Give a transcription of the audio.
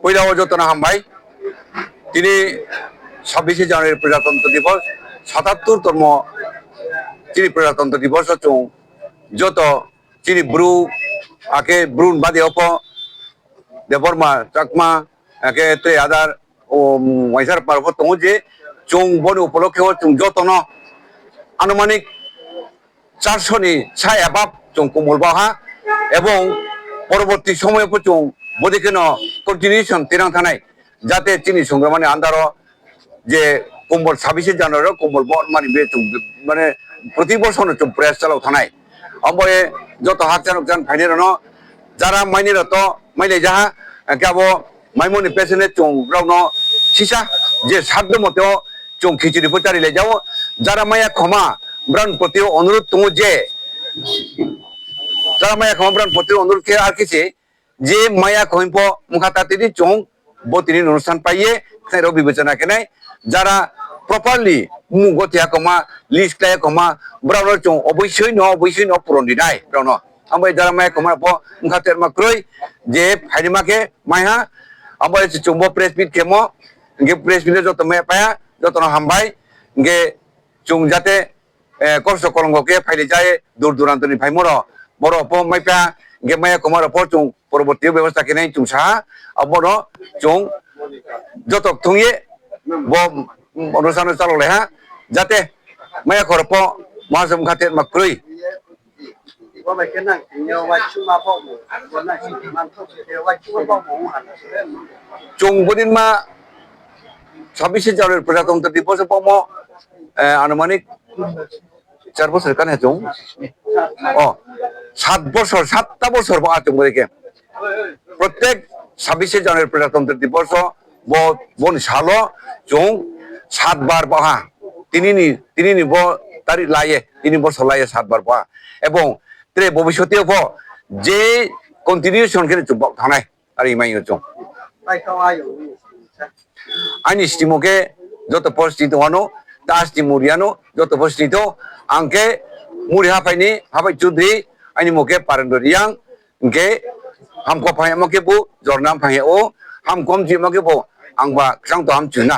পয়লাও যতনা হামবাই তিনি 26শে জানুয়ারি প্রজাতন্ত্র দিবস 77তম তিনি প্রজাতন্ত্র দিবস চুং যত তিনি ব্রু আকে ব্রুন বাদে অপ দেবর্মা চাকমা আকে তে আদার ও মাইসার পার্ব তং যে চুং বন উপলক্ষে চুং যতন আনুমানিক 400নি ছায় এবাব চুং কুমলবাহা এবং পরবর্তী সময়ে চুং বদিকেন কন্টিনিউশন তিরাং থানাই যাতে চিনি সংগ্রামানি আন্দারো যে কুম্বল 26শে জানুয়ারি কুম্বল মানে বে চুং মানে প্রতি বছর চুং প্রয়াস চালাও থানাই আমরে যত হাজার জান ফাইনের যারা মাইনের তো মাইলে যাহা কেবো মাইমনি পেছনে চুং রাউনো সিসা যে সাধ্য মতো চুং খিচুড়ি প্রচারিলে যাও যারা মায়া ক্ষমা ব্রান প্রতি অনুরোধ তুমি যে যারা মায়া ক্ষমা ব্রান প্রতি অনুরোধ কে আর কিছু যে মায়া খমিপ মুখাতা তিনি চুং বতিনি অনুষ্ঠান পাইয়ে খাইরো বিবেচনা কেনে যারা প্রপারলি মুগতিয়া কমা লিস্ট ক্লায় কমা ব্রাউনো চুং অবশ্যই ন পূরণ দিনাই ব্রাউনো আমবাই যারা মায়া ক্ষমা মুখাতে মাক্রই যে ফাইনিমাকে মায়া আমবাই চুংবো প্রেস মিট কেমো গে প্রেস মিটে যত মায়া পায়া যত হামবাই গে চুং যাতে কষ্ট কলঙ্ককে ফাইলে যায় দূর দূরান্তনি ফাইমর বড় অপ মাইপা গে মায়া কমার অপ চুং পরবর্তী ব্যবস্থা কেনে চুং সাহা অবর চুং যত থুঙিয়ে ব অনুষ্ঠান চাললে হা যাতে মায়া খরপ মহাজম খাতে মাক্রই চুং বদিন মা 26শে জানুয়ারি প্রজাতন্ত্র দিবস পম আনুমানিক 4 বছর কানে চুং ও 7টা বছর বা চুং বদিকে প্রত্যেক 26শে জানুয়ারি প্রজাতন্ত্র দিবস বন সালো চুং 7 বার বাহা তিনি ব তারিখ লাইয়ে 3 বছর লাইয়ে 7 বার বাহা এবং তে ভবিষ্যতেও যে কন্টিনিউশন কেনে চুং থানাই আর ইমাই চুং আইনি স্টিমোকে যত পরিস্থিতি হনো তা স্টিমুরিয়ানো যত পরিস্থিতি আংকে মুরি হাফাইনি হাফাই চুদ্রি আইনি মুকে পারেন্ডরিয়াং কে হামকো ফাই আমাকে বু জরনাম ফাই ও হামকম জি আমাকে বু आंबा क्रांतो हम चुना